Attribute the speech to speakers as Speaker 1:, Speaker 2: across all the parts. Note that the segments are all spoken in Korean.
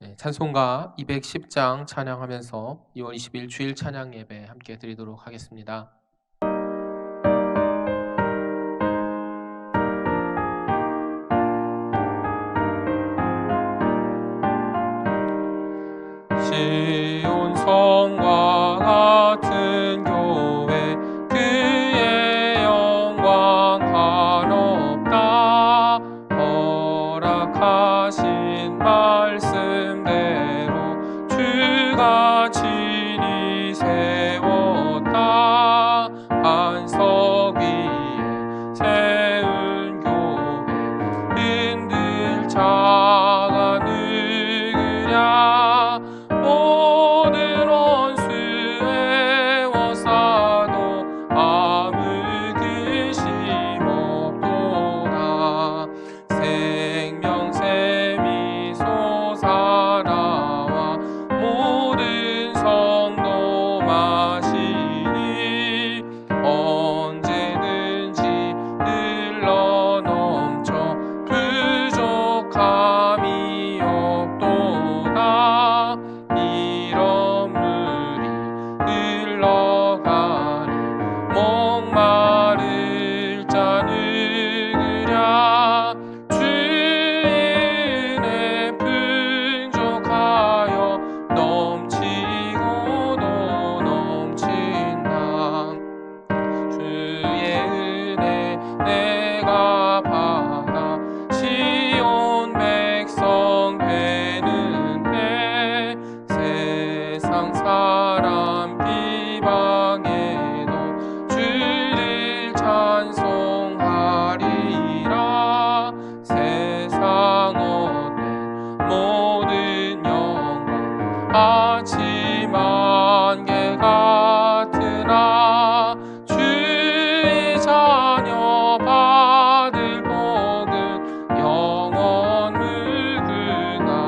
Speaker 1: 네, 찬송가 210장 찬양하면서 2월 20일 주일 찬양 예배 함께 드리도록 하겠습니다. 시온 성과 같은 교회 그의 영광 한없다. 허락하신 말씀대로 주가 친히 세웠다. 반석 위에 세운 교회 흔들 자가 누구랴. 모든 원수 애워싸도 아무 근심 없도다. 생명샘이 솟아나와 모든 성도 마시니 언제든지 흘러넘쳐 부족함이 없도다. 이런 물이 흘러가니 목마를 자 누구랴. 주의 은혜 풍족하여 넘치고도 넘친다. 주의 은혜 내가 받아 시온 백성 되는데 세상 사람 비방해도 주를 찬송하리라. 세상 얻는 모든 영광 아침 안개 같으나 주의 자녀 받을 복은 영원 무궁하도다.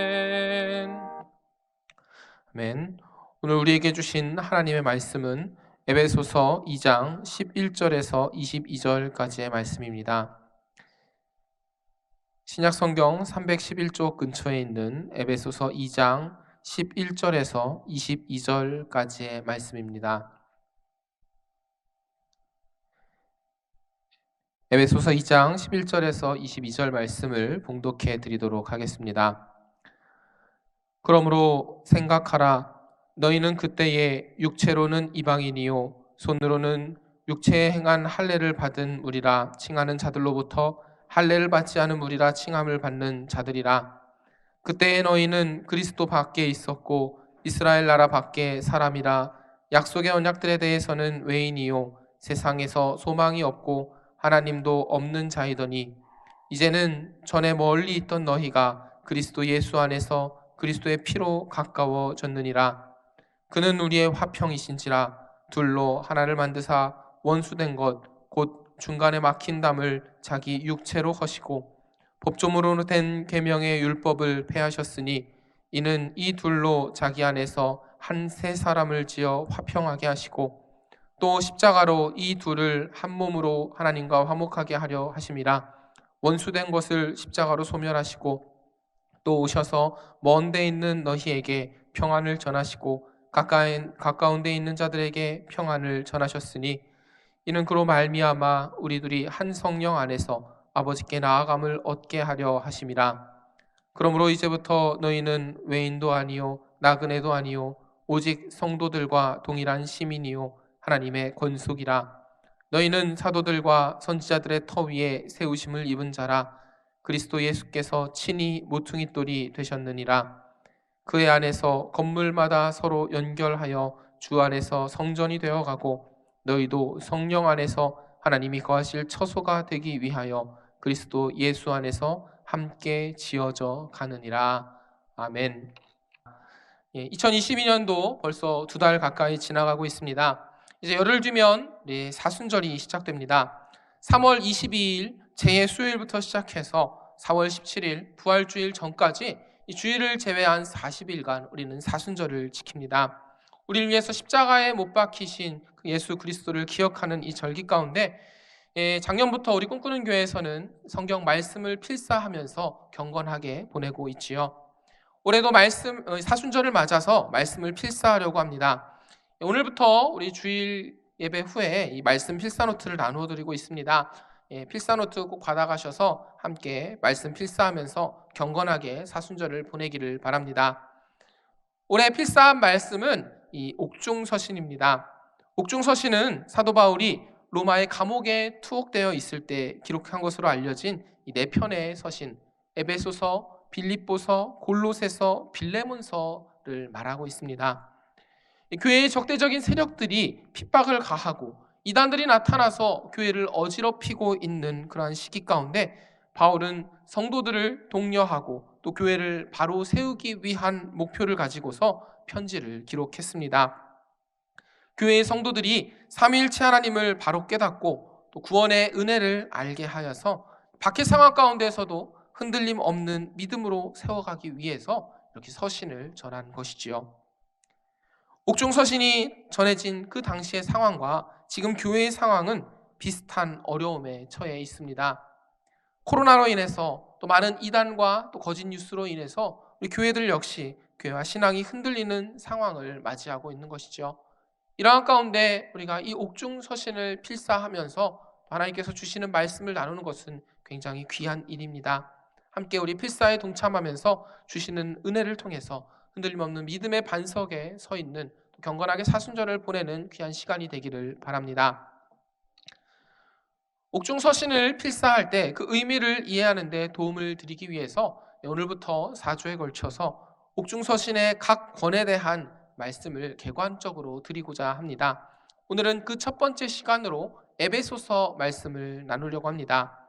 Speaker 1: 아멘. 아멘. 오늘 우리에게 주신 하나님의 말씀은 에베소서 2장 11절에서 22절까지의 말씀입니다. 신약 성경 311쪽 근처에 있는 에베소서 2장 11절에서 22절까지의 말씀입니다. 에베소서 2장 11절에서 22절 말씀을 봉독해 드리도록 하겠습니다. 그러므로 생각하라. 너희는 그때에 육체로는 이방인이요 손으로는 육체에 행한 할례를 받은 무리라 칭하는 자들로부터 할례를 받지 않은 무리라 칭함을 받는 자들이라. 그때에 너희는 그리스도 밖에 있었고 이스라엘 나라 밖에 사람이라. 약속의 언약들에 대해서는 외인이요 세상에서 소망이 없고 하나님도 없는 자이더니 이제는 전에 멀리 있던 너희가 그리스도 예수 안에서 그리스도의 피로 가까워졌느니라. 그는 우리의 화평이신지라. 둘로 하나를 만드사 원수된 것 곧 중간에 막힌 담을 자기 육체로 허시고 법조문으로 된 계명의 율법을 폐하셨으니 이는 이 둘로 자기 안에서 한 세 사람을 지어 화평하게 하시고 또 십자가로 이 둘을 한 몸으로 하나님과 화목하게 하려 하심이라. 원수된 것을 십자가로 소멸하시고 또 오셔서 먼 데 있는 너희에게 평안을 전하시고 가까운 데 있는 자들에게 평안을 전하셨으니 이는 그로 말미암아 우리들이 한 성령 안에서 아버지께 나아감을 얻게 하려 하심이라. 그러므로 이제부터 너희는 외인도 아니요 나그네도 아니요 오직 성도들과 동일한 시민이요 하나님의 권속이라. 너희는 사도들과 선지자들의 터 위에 세우심을 입은 자라. 그리스도 예수께서 친히 모퉁이 돌이 되셨느니라. 그의 안에서 건물마다 서로 연결하여 주 안에서 성전이 되어가고 너희도 성령 안에서 하나님이 거하실 처소가 되기 위하여 그리스도 예수 안에서 함께 지어져 가느니라. 아멘. 2022년도 벌써 2달 가까이 지나가고 있습니다. 이제 열흘 뒤면 사순절이 시작됩니다. 3월 22일 재해 수요일부터 시작해서 4월 17일 부활주일 전까지 이 주일을 제외한 40일간 우리는 사순절을 지킵니다. 우리를 위해서 십자가에 못 박히신 그 예수 그리스도를 기억하는 이 절기 가운데 작년부터 우리 꿈꾸는 교회에서는 성경 말씀을 필사하면서 경건하게 보내고 있지요. 올해도 사순절을 맞아서 말씀을 필사하려고 합니다. 오늘부터 우리 주일 예배 후에 이 말씀 필사 노트를 나누어 드리고 있습니다. 필사 노트 꼭 받아가셔서 함께 말씀 필사하면서 경건하게 사순절을 보내기를 바랍니다. 올해 필사한 말씀은 이 옥중서신입니다. 옥중서신은 사도 바울이 로마의 감옥에 투옥되어 있을 때 기록한 것으로 알려진 이 네 편의 서신, 에베소서, 빌립보서, 골로새서, 빌레몬서를 말하고 있습니다. 교회의 적대적인 세력들이 핍박을 가하고 이단들이 나타나서 교회를 어지럽히고 있는 그러한 시기 가운데 바울은 성도들을 독려하고 또 교회를 바로 세우기 위한 목표를 가지고서 편지를 기록했습니다. 교회의 성도들이 삼위일체 하나님을 바로 깨닫고 또 구원의 은혜를 알게 하여서 박해 상황 가운데서도 흔들림 없는 믿음으로 세워가기 위해서 이렇게 서신을 전한 것이지요. 옥중서신이 전해진 그 당시의 상황과 지금 교회의 상황은 비슷한 어려움에 처해 있습니다. 코로나로 인해서 또 많은 이단과 또 거짓 뉴스로 인해서 우리 교회들 역시 교회와 신앙이 흔들리는 상황을 맞이하고 있는 것이죠. 이러한 가운데 우리가 이 옥중서신을 필사하면서 하나님께서 주시는 말씀을 나누는 것은 굉장히 귀한 일입니다. 함께 우리 필사에 동참하면서 주시는 은혜를 통해서 흔들림 없는 믿음의 반석에 서 있는 경건하게 사순절을 보내는 귀한 시간이 되기를 바랍니다. 옥중서신을 필사할 때 그 의미를 이해하는 데 도움을 드리기 위해서 오늘부터 4주에 걸쳐서 옥중서신의 각 권에 대한 말씀을 객관적으로 드리고자 합니다. 오늘은 그 첫 번째 시간으로 에베소서 말씀을 나누려고 합니다.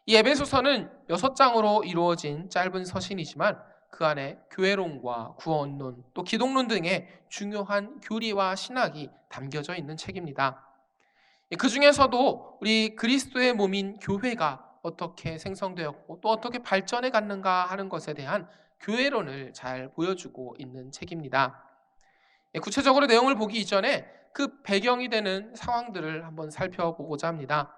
Speaker 1: 이 에베소서는 6장으로 이루어진 짧은 서신이지만 그 안에 교회론과 구원론, 또 기독론 등의 중요한 교리와 신학이 담겨져 있는 책입니다. 그 중에서도 우리 그리스도의 몸인 교회가 어떻게 생성되었고 또 어떻게 발전해 갔는가 하는 것에 대한 교회론을 잘 보여주고 있는 책입니다. 구체적으로 내용을 보기 이전에 그 배경이 되는 상황들을 한번 살펴보고자 합니다.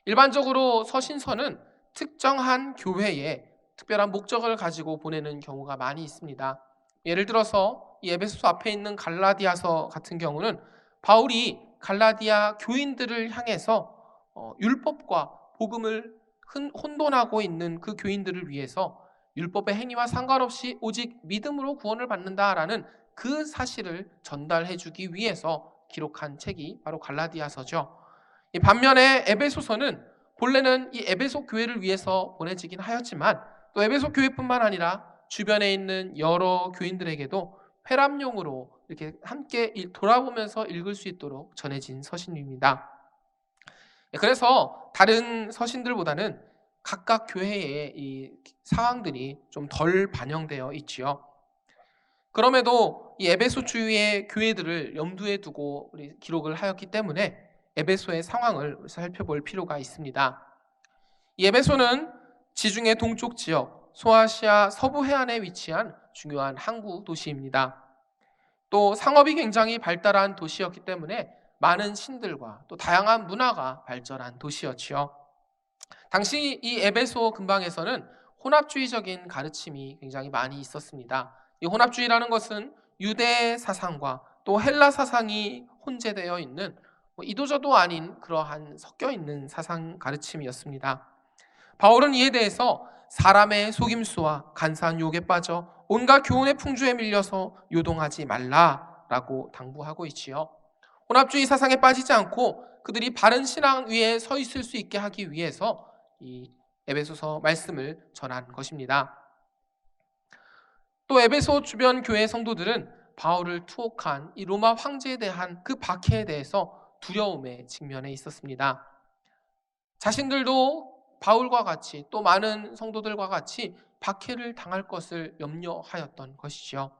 Speaker 1: 일반적으로 서신서는 특정한 교회에 특별한 목적을 가지고 보내는 경우가 많이 있습니다. 예를 들어서 이 에베소서 앞에 있는 갈라디아서 같은 경우는 바울이 갈라디아 교인들을 향해서 율법과 복음을 혼돈하고 있는 그 교인들을 위해서 율법의 행위와 상관없이 오직 믿음으로 구원을 받는다라는 그 사실을 전달해 주기 위해서 기록한 책이 바로 갈라디아서죠. 반면에 에베소서는 본래는 이 에베소 교회를 위해서 보내지긴 하였지만 또 에베소 교회뿐만 아니라 주변에 있는 여러 교인들에게도 회람용으로 이렇게 함께 돌아보면서 읽을 수 있도록 전해진 서신입니다. 그래서 다른 서신들보다는 각각 교회의 이 상황들이 좀 덜 반영되어 있지요. 그럼에도 이 에베소 주위의 교회들을 염두에 두고 우리 기록을 하였기 때문에 에베소의 상황을 살펴볼 필요가 있습니다. 이 에베소는 지중해 동쪽 지역 소아시아 서부 해안에 위치한 중요한 항구 도시입니다. 또 상업이 굉장히 발달한 도시였기 때문에 많은 신들과 또 다양한 문화가 발전한 도시였지요. 당시 이 에베소 근방에서는 혼합주의적인 가르침이 굉장히 많이 있었습니다. 이 혼합주의라는 것은 유대 사상과 또 헬라 사상이 혼재되어 있는 이도저도 아닌 그러한 섞여 있는 사상 가르침이었습니다. 바울은 이에 대해서 사람의 속임수와 간사한 유혹에 빠져 온갖 교훈의 풍조에 밀려서 요동하지 말라라고 당부하고 있지요. 혼합주의 사상에 빠지지 않고 그들이 바른 신앙 위에 서 있을 수 있게 하기 위해서 이 에베소서 말씀을 전한 것입니다. 또 에베소 주변 교회 성도들은 바울을 투옥한 이 로마 황제에 대한 그 박해에 대해서 두려움에 직면해 있었습니다. 자신들도 바울과 같이 또 많은 성도들과 같이 박해를 당할 것을 염려하였던 것이죠.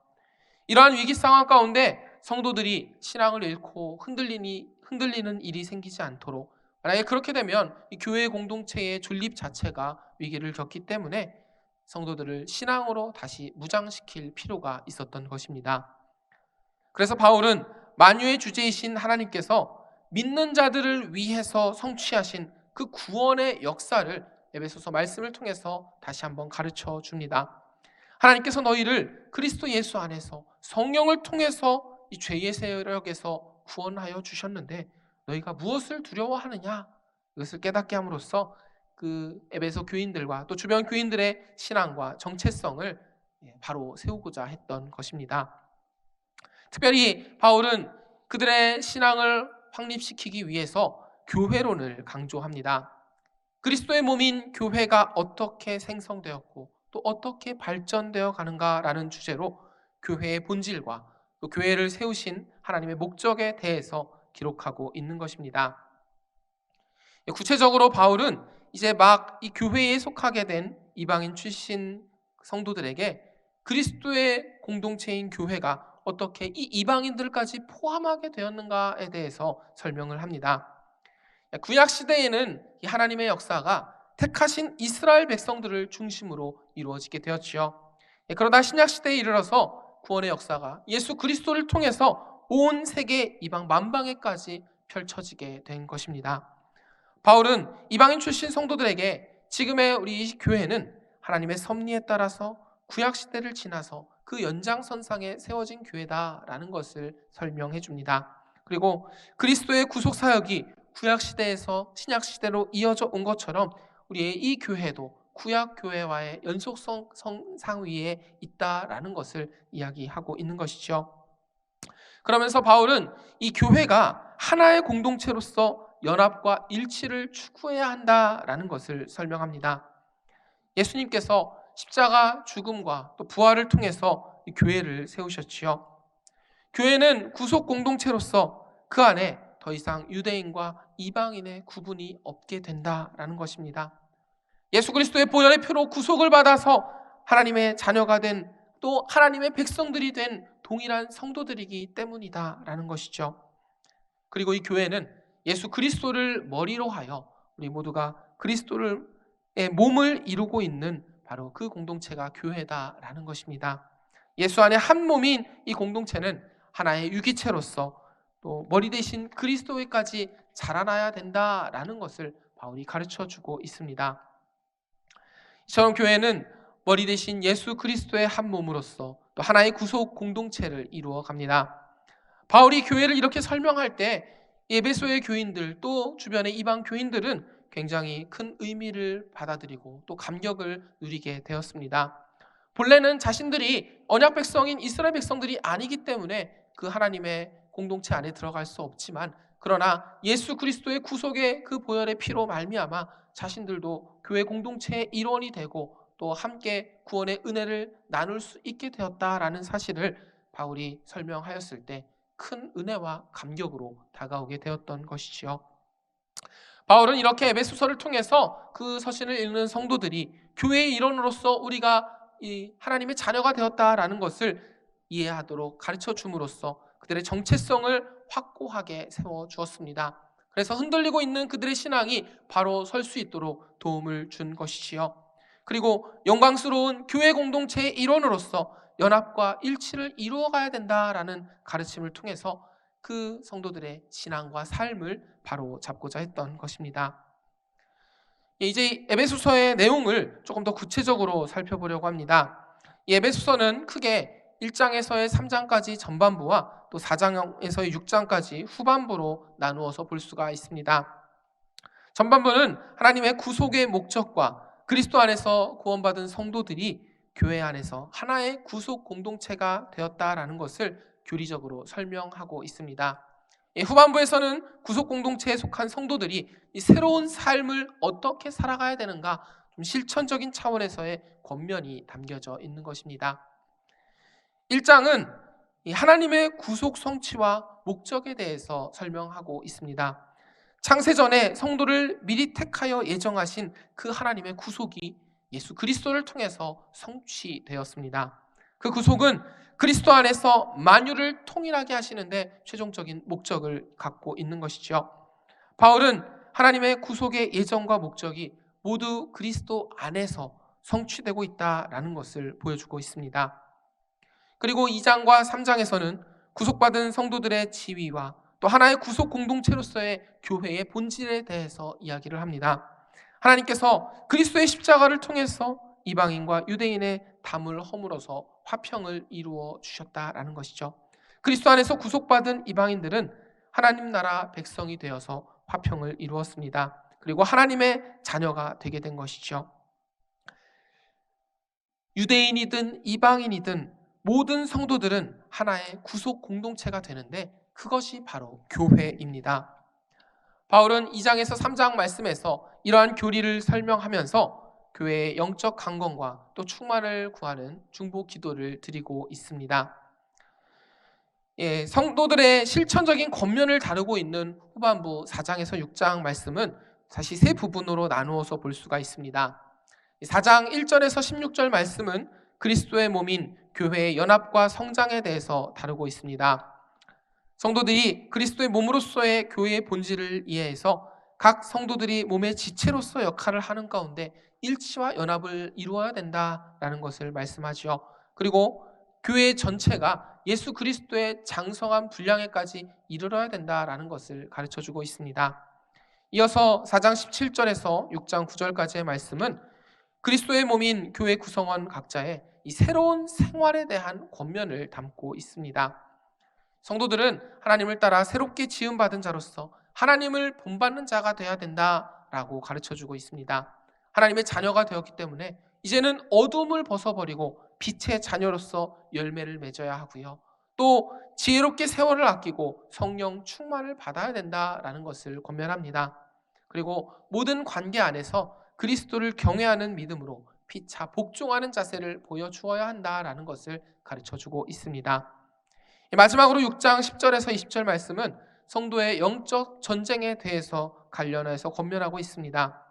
Speaker 1: 이러한 위기 상황 가운데 성도들이 신앙을 잃고 흔들리는 일이 생기지 않도록, 만약에 그렇게 되면 이 교회 공동체의 존립 자체가 위기를 겪기 때문에 성도들을 신앙으로 다시 무장시킬 필요가 있었던 것입니다. 그래서 바울은 만유의 주제이신 하나님께서 믿는 자들을 위해서 성취하신 그 구원의 역사를 에베소서 말씀을 통해서 다시 한번 가르쳐 줍니다. 하나님께서 너희를 그리스도 예수 안에서 성령을 통해서 이 죄의 세력에서 구원하여 주셨는데 너희가 무엇을 두려워하느냐? 이것을 깨닫게 함으로써 그 에베소 교인들과 또 주변 교인들의 신앙과 정체성을 바로 세우고자 했던 것입니다. 특별히 바울은 그들의 신앙을 확립시키기 위해서 교회론을 강조합니다. 그리스도의 몸인 교회가 어떻게 생성되었고 또 어떻게 발전되어 가는가라는 주제로 교회의 본질과 또 교회를 세우신 하나님의 목적에 대해서 기록하고 있는 것입니다. 구체적으로 바울은 이제 막 이 교회에 속하게 된 이방인 출신 성도들에게 그리스도의 공동체인 교회가 어떻게 이 이방인들까지 포함하게 되었는가에 대해서 설명을 합니다. 구약 시대에는 이 하나님의 역사가 택하신 이스라엘 백성들을 중심으로 이루어지게 되었지요. 그러다 신약 시대에 이르러서 구원의 역사가 예수 그리스도를 통해서 온 세계 이방 만방에까지 펼쳐지게 된 것입니다. 바울은 이방인 출신 성도들에게 지금의 우리 교회는 하나님의 섭리에 따라서 구약 시대를 지나서 그 연장선상에 세워진 교회다라는 것을 설명해 줍니다. 그리고 그리스도의 구속 사역이 구약 시대에서 신약 시대로 이어져 온 것처럼 우리의 이 교회도 구약 교회와의 연속성 상위에 있다라는 것을 이야기하고 있는 것이죠. 그러면서 바울은 이 교회가 하나의 공동체로서 연합과 일치를 추구해야 한다라는 것을 설명합니다. 예수님께서 십자가 죽음과 또 부활을 통해서 이 교회를 세우셨지요. 교회는 구속 공동체로서 그 안에 더 이상 유대인과 이방인의 구분이 없게 된다라는 것입니다. 예수 그리스도의 보혈의 피로 구속을 받아서 하나님의 자녀가 된 또 하나님의 백성들이 된 동일한 성도들이기 때문이다라는 것이죠. 그리고 이 교회는 예수 그리스도를 머리로 하여 우리 모두가 그리스도의 몸을 이루고 있는 바로 그 공동체가 교회다라는 것입니다. 예수 안에 한 몸인 이 공동체는 하나의 유기체로서 또 머리 대신 그리스도에까지 자라나야 된다라는 것을 바울이 가르쳐주고 있습니다. 이처럼 교회는 머리 대신 예수 그리스도의 한 몸으로서 또 하나의 구속 공동체를 이루어 갑니다. 바울이 교회를 이렇게 설명할 때 에베소의 교인들 또 주변의 이방 교인들은 굉장히 큰 의미를 받아들이고 또 감격을 누리게 되었습니다. 본래는 자신들이 언약 백성인 이스라엘 백성들이 아니기 때문에 그 하나님의 공동체 안에 들어갈 수 없지만 그러나 예수 그리스도의 구속의 그 보혈의 피로 말미암아 자신들도 교회 공동체의 일원이 되고 또 함께 구원의 은혜를 나눌 수 있게 되었다라는 사실을 바울이 설명하였을 때 큰 은혜와 감격으로 다가오게 되었던 것이지요. 바울은 이렇게 에베소서를 통해서 그 서신을 읽는 성도들이 교회의 일원으로서 우리가 이 하나님의 자녀가 되었다라는 것을 이해하도록 가르쳐 줌으로써 그들의 정체성을 확고하게 세워 주었습니다. 그래서 흔들리고 있는 그들의 신앙이 바로 설 수 있도록 도움을 준 것이지요. 그리고 영광스러운 교회 공동체의 일원으로서 연합과 일치를 이루어가야 된다라는 가르침을 통해서 그 성도들의 신앙과 삶을 바로 잡고자 했던 것입니다. 이제 에베소서의 내용을 조금 더 구체적으로 살펴보려고 합니다. 이 에베소서는 크게 1장에서의 3장까지 전반부와 또 4장에서의 6장까지 후반부로 나누어서 볼 수가 있습니다. 전반부는 하나님의 구속의 목적과 그리스도 안에서 구원받은 성도들이 교회 안에서 하나의 구속 공동체가 되었다라는 것을 교리적으로 설명하고 있습니다. 후반부에서는 구속 공동체에 속한 성도들이 이 새로운 삶을 어떻게 살아가야 되는가 좀 실천적인 차원에서의 권면이 담겨져 있는 것입니다. 1장은 하나님의 구속 성취와 목적에 대해서 설명하고 있습니다. 창세전에 성도를 미리 택하여 예정하신 그 하나님의 구속이 예수 그리스도를 통해서 성취되었습니다. 그 구속은 그리스도 안에서 만유를 통일하게 하시는데 최종적인 목적을 갖고 있는 것이죠. 바울은 하나님의 구속의 예정과 목적이 모두 그리스도 안에서 성취되고 있다라는 것을 보여주고 있습니다. 그리고 2장과 3장에서는 구속받은 성도들의 지위와 또 하나의 구속 공동체로서의 교회의 본질에 대해서 이야기를 합니다. 하나님께서 그리스도의 십자가를 통해서 이방인과 유대인의 담을 허물어서 화평을 이루어 주셨다라는 것이죠. 그리스도 안에서 구속받은 이방인들은 하나님 나라 백성이 되어서 화평을 이루었습니다. 그리고 하나님의 자녀가 되게 된 것이죠. 유대인이든 이방인이든 모든 성도들은 하나의 구속 공동체가 되는데 그것이 바로 교회입니다. 바울은 2장에서 3장 말씀에서 이러한 교리를 설명하면서 교회의 영적 강건과 또 충만을 구하는 중보 기도를 드리고 있습니다. 성도들의 실천적인 권면을 다루고 있는 후반부 4장에서 6장 말씀은 다시 세 부분으로 나누어서 볼 수가 있습니다. 4장 1절에서 16절 말씀은 그리스도의 몸인 교회의 연합과 성장에 대해서 다루고 있습니다. 성도들이 그리스도의 몸으로서의 교회의 본질을 이해해서 각 성도들이 몸의 지체로서 역할을 하는 가운데 일치와 연합을 이루어야 된다라는 것을 말씀하죠. 그리고 교회 전체가 예수 그리스도의 장성한 분량에까지 이르러야 된다라는 것을 가르쳐주고 있습니다. 이어서 4장 17절에서 6장 9절까지의 말씀은 그리스도의 몸인 교회 구성원 각자의 이 새로운 생활에 대한 권면을 담고 있습니다. 성도들은 하나님을 따라 새롭게 지음받은 자로서 하나님을 본받는 자가 되어야 된다라고 가르쳐주고 있습니다. 하나님의 자녀가 되었기 때문에 이제는 어둠을 벗어버리고 빛의 자녀로서 열매를 맺어야 하고요. 또 지혜롭게 세월을 아끼고 성령 충만을 받아야 된다라는 것을 권면합니다. 그리고 모든 관계 안에서 그리스도를 경외하는 믿음으로 피차 복종하는 자세를 보여주어야 한다라는 것을 가르쳐주고 있습니다. 마지막으로 6장 10절에서 20절 말씀은 성도의 영적 전쟁에 대해서 관련해서 권면하고 있습니다.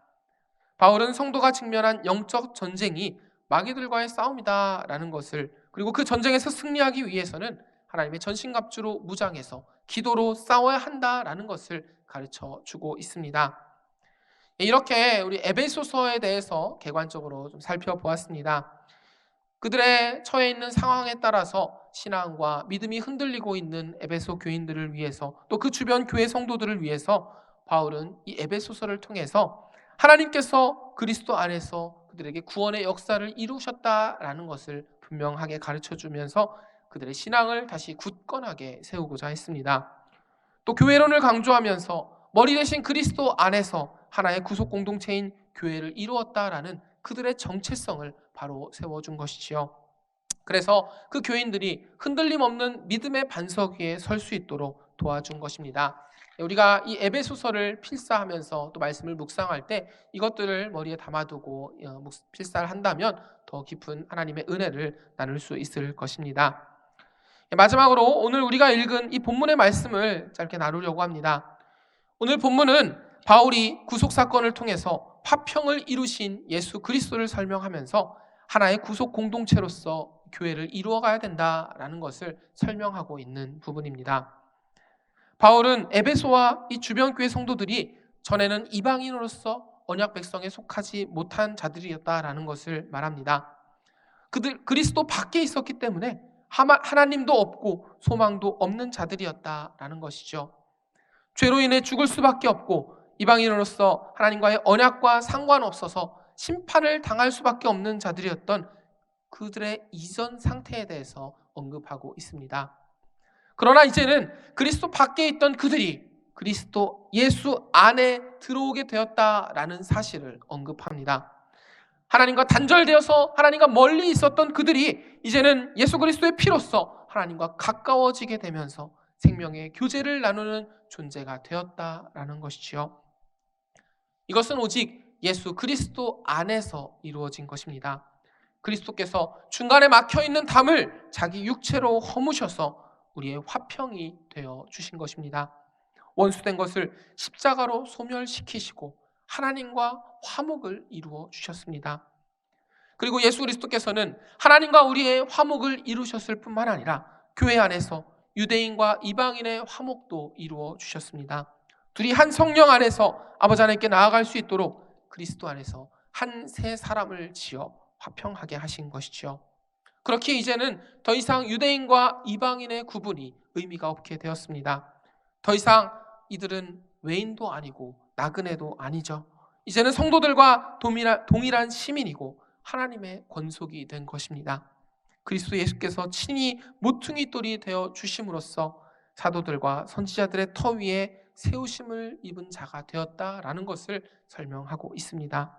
Speaker 1: 바울은 성도가 직면한 영적 전쟁이 마귀들과의 싸움이다라는 것을, 그리고 그 전쟁에서 승리하기 위해서는 하나님의 전신갑주로 무장해서 기도로 싸워야 한다라는 것을 가르쳐 주고 있습니다. 이렇게 우리 에베소서에 대해서 객관적으로 좀 살펴보았습니다. 그들의 처해 있는 상황에 따라서 신앙과 믿음이 흔들리고 있는 에베소 교인들을 위해서, 또 그 주변 교회 성도들을 위해서 바울은 이 에베소서를 통해서 하나님께서 그리스도 안에서 그들에게 구원의 역사를 이루셨다라는 것을 분명하게 가르쳐주면서 그들의 신앙을 다시 굳건하게 세우고자 했습니다. 또 교회론을 강조하면서 머리 대신 그리스도 안에서 하나의 구속 공동체인 교회를 이루었다라는 그들의 정체성을 바로 세워준 것이지요. 그래서 그 교인들이 흔들림 없는 믿음의 반석 위에 설 수 있도록 도와준 것입니다. 우리가 이 에베소서를 필사하면서 또 말씀을 묵상할 때 이것들을 머리에 담아두고 필사를 한다면 더 깊은 하나님의 은혜를 나눌 수 있을 것입니다. 마지막으로 오늘 우리가 읽은 이 본문의 말씀을 짧게 나누려고 합니다. 오늘 본문은 바울이 구속사건을 통해서 화평을 이루신 예수 그리스도를 설명하면서 하나의 구속 공동체로서 교회를 이루어가야 된다라는 것을 설명하고 있는 부분입니다. 바울은 에베소와 이 주변 교회 성도들이 전에는 이방인으로서 언약 백성에 속하지 못한 자들이었다라는 것을 말합니다. 그들 그리스도 밖에 있었기 때문에 하나님도 없고 소망도 없는 자들이었다라는 것이죠. 죄로 인해 죽을 수밖에 없고 이방인으로서 하나님과의 언약과 상관없어서 심판을 당할 수밖에 없는 자들이었던 그들의 이전 상태에 대해서 언급하고 있습니다. 그러나 이제는 그리스도 밖에 있던 그들이 그리스도 예수 안에 들어오게 되었다라는 사실을 언급합니다. 하나님과 단절되어서 하나님과 멀리 있었던 그들이 이제는 예수 그리스도의 피로써 하나님과 가까워지게 되면서 생명의 교제를 나누는 존재가 되었다라는 것이지요. 이것은 오직 예수 그리스도 안에서 이루어진 것입니다. 그리스도께서 중간에 막혀있는 담을 자기 육체로 허무셔서 우리의 화평이 되어 주신 것입니다. 원수된 것을 십자가로 소멸시키시고 하나님과 화목을 이루어 주셨습니다. 그리고 예수 그리스도께서는 하나님과 우리의 화목을 이루셨을 뿐만 아니라 교회 안에서 유대인과 이방인의 화목도 이루어 주셨습니다. 둘이 한 성령 안에서 아버지 하나님께 나아갈 수 있도록 그리스도 안에서 한 세 사람을 지어 화평하게 하신 것이죠. 그렇게 이제는 더 이상 유대인과 이방인의 구분이 의미가 없게 되었습니다. 더 이상 이들은 외인도 아니고 나그네도 아니죠. 이제는 성도들과 동일한 시민이고 하나님의 권속이 된 것입니다. 그리스도 예수께서 친히 모퉁이 돌이 되어 주심으로써 사도들과 선지자들의 터 위에 세우심을 입은 자가 되었다라는 것을 설명하고 있습니다.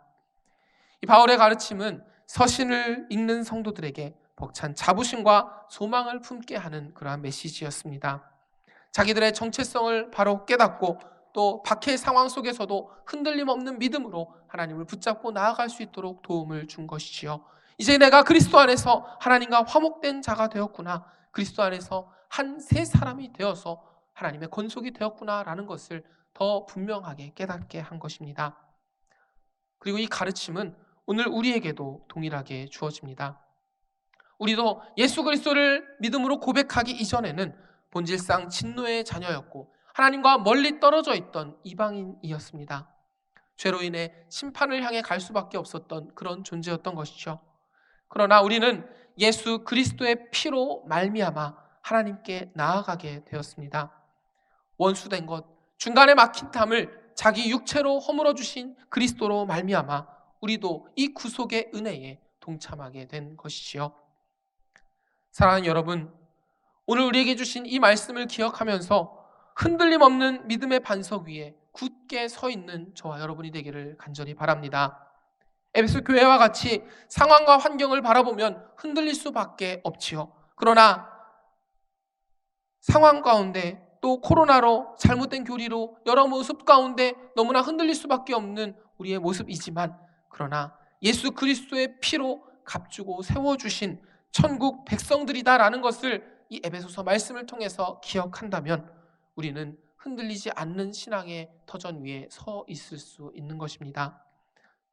Speaker 1: 이 바울의 가르침은 서신을 읽는 성도들에게 벅찬 자부심과 소망을 품게 하는 그러한 메시지였습니다. 자기들의 정체성을 바로 깨닫고 또 박해의 상황 속에서도 흔들림 없는 믿음으로 하나님을 붙잡고 나아갈 수 있도록 도움을 준 것이지요. 이제 내가 그리스도 안에서 하나님과 화목된 자가 되었구나, 그리스도 안에서 한 새 사람이 되어서 하나님의 권속이 되었구나라는 것을 더 분명하게 깨닫게 한 것입니다. 그리고 이 가르침은 오늘 우리에게도 동일하게 주어집니다. 우리도 예수 그리스도를 믿음으로 고백하기 이전에는 본질상 진노의 자녀였고 하나님과 멀리 떨어져 있던 이방인이었습니다. 죄로 인해 심판을 향해 갈 수밖에 없었던 그런 존재였던 것이죠. 그러나 우리는 예수 그리스도의 피로 말미암아 하나님께 나아가게 되었습니다. 원수된 것, 중간에 막힌 담을 자기 육체로 허물어 주신 그리스도로 말미암아 우리도 이 구속의 은혜에 동참하게 된 것이지요. 사랑하는 여러분, 오늘 우리에게 주신 이 말씀을 기억하면서 흔들림 없는 믿음의 반석 위에 굳게 서 있는 저와 여러분이 되기를 간절히 바랍니다. 에베소 교회와 같이 상황과 환경을 바라보면 흔들릴 수밖에 없지요. 그러나 상황 가운데 또 코로나로 잘못된 교리로 여러 모습 가운데 너무나 흔들릴 수밖에 없는 우리의 모습이지만, 그러나 예수 그리스도의 피로 값주고 세워주신 천국 백성들이다라는 것을 이 에베소서 말씀을 통해서 기억한다면 우리는 흔들리지 않는 신앙의 터전 위에 서 있을 수 있는 것입니다.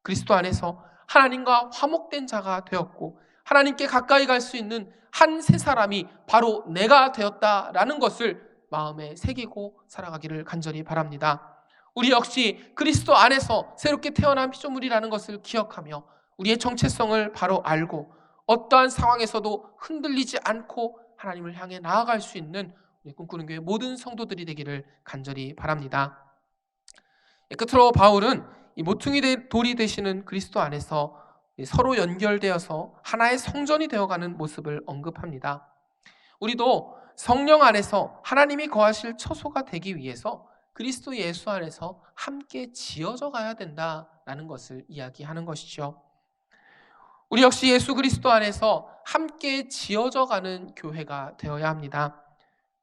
Speaker 1: 그리스도 안에서 하나님과 화목된 자가 되었고 하나님께 가까이 갈 수 있는 한 새 사람이 바로 내가 되었다라는 것을 마음에 새기고 살아가기를 간절히 바랍니다. 우리 역시 그리스도 안에서 새롭게 태어난 피조물이라는 것을 기억하며 우리의 정체성을 바로 알고 어떠한 상황에서도 흔들리지 않고 하나님을 향해 나아갈 수 있는 우리 꿈꾸는 교회 모든 성도들이 되기를 간절히 바랍니다. 끝으로 바울은 이 모퉁이 돌이 되시는 그리스도 안에서 서로 연결되어서 하나의 성전이 되어가는 모습을 언급합니다. 우리도 성령 안에서 하나님이 거하실 처소가 되기 위해서 그리스도 예수 안에서 함께 지어져 가야 된다라는 것을 이야기하는 것이죠. 우리 역시 예수 그리스도 안에서 함께 지어져 가는 교회가 되어야 합니다.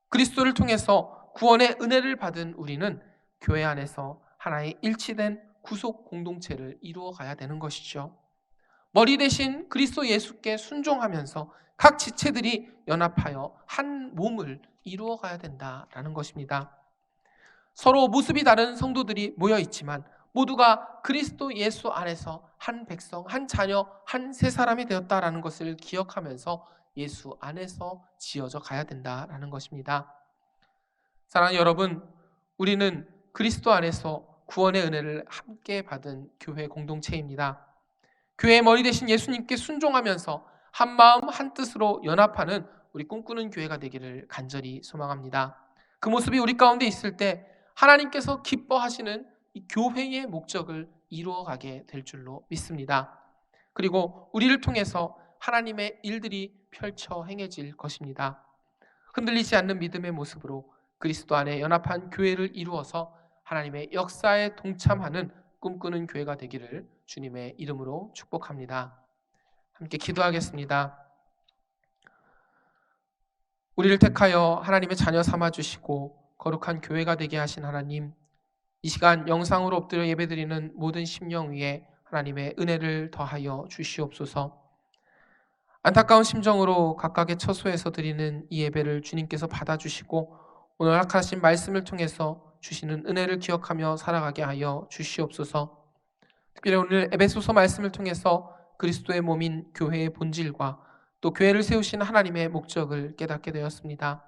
Speaker 1: 그리스도를 통해서 구원의 은혜를 받은 우리는 교회 안에서 하나의 일치된 구속 공동체를 이루어 가야 되는 것이죠. 머리 대신 그리스도 예수께 순종하면서 각 지체들이 연합하여 한 몸을 이루어 가야 된다라는 것입니다. 서로 모습이 다른 성도들이 모여 있지만 모두가 그리스도 예수 안에서 한 백성, 한 자녀, 한 새 사람이 되었다라는 것을 기억하면서 예수 안에서 지어져 가야 된다라는 것입니다. 사랑하는 여러분, 우리는 그리스도 안에서 구원의 은혜를 함께 받은 교회 공동체입니다. 교회의 머리 대신 예수님께 순종하면서 한 마음 한 뜻으로 연합하는 우리 꿈꾸는 교회가 되기를 간절히 소망합니다. 그 모습이 우리 가운데 있을 때 하나님께서 기뻐하시는 이 교회의 목적을 이루어가게 될 줄로 믿습니다. 그리고 우리를 통해서 하나님의 일들이 펼쳐 행해질 것입니다. 흔들리지 않는 믿음의 모습으로 그리스도 안에 연합한 교회를 이루어서 하나님의 역사에 동참하는 꿈꾸는 교회가 되기를 주님의 이름으로 축복합니다. 함께 기도하겠습니다. 우리를 택하여 하나님의 자녀 삼아주시고 거룩한 교회가 되게 하신 하나님, 이 시간 영상으로 엎드려 예배드리는 모든 심령 위에 하나님의 은혜를 더하여 주시옵소서. 안타까운 심정으로 각각의 처소에서 드리는 이 예배를 주님께서 받아주시고 오늘 허락하신 말씀을 통해서 주시는 은혜를 기억하며 살아가게 하여 주시옵소서. 특별히 오늘 에베소서 말씀을 통해서 그리스도의 몸인 교회의 본질과 또 교회를 세우신 하나님의 목적을 깨닫게 되었습니다.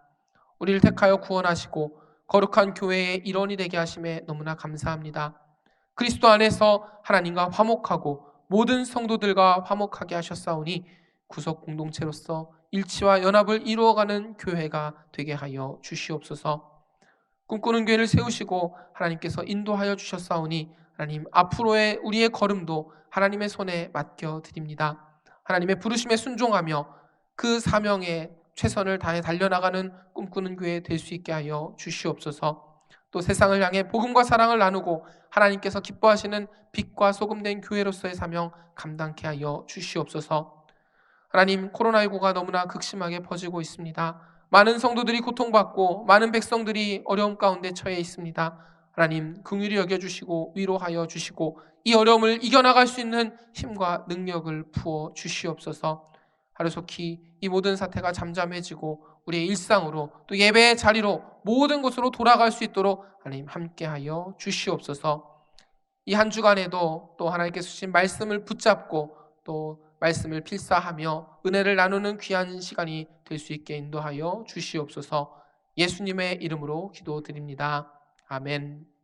Speaker 1: 우리를 택하여 구원하시고 거룩한 교회의 일원이 되게 하심에 너무나 감사합니다. 그리스도 안에서 하나님과 화목하고 모든 성도들과 화목하게 하셨사오니 구속 공동체로서 일치와 연합을 이루어가는 교회가 되게 하여 주시옵소서. 꿈꾸는 교회를 세우시고 하나님께서 인도하여 주셨사오니 하나님 앞으로의 우리의 걸음도 하나님의 손에 맡겨드립니다. 하나님의 부르심에 순종하며 그 사명에 최선을 다해 달려나가는 꿈꾸는 교회 될 수 있게 하여 주시옵소서. 또 세상을 향해 복음과 사랑을 나누고 하나님께서 기뻐하시는 빛과 소금 된 교회로서의 사명 감당케 하여 주시옵소서. 하나님, 코로나19가 너무나 극심하게 퍼지고 있습니다. 많은 성도들이 고통받고 많은 백성들이 어려움 가운데 처해 있습니다. 하나님, 긍휼히 여겨주시고 위로하여 주시고 이 어려움을 이겨나갈 수 있는 힘과 능력을 부어 주시옵소서. 하루속히 이 모든 사태가 잠잠해지고 우리의 일상으로 또 예배의 자리로 모든 곳으로 돌아갈 수 있도록 하나님 함께하여 주시옵소서. 이 한 주간에도 또 하나님께서 주신 말씀을 붙잡고 또 말씀을 필사하며 은혜를 나누는 귀한 시간이 될 수 있게 인도하여 주시옵소서. 예수님의 이름으로 기도드립니다. 아멘.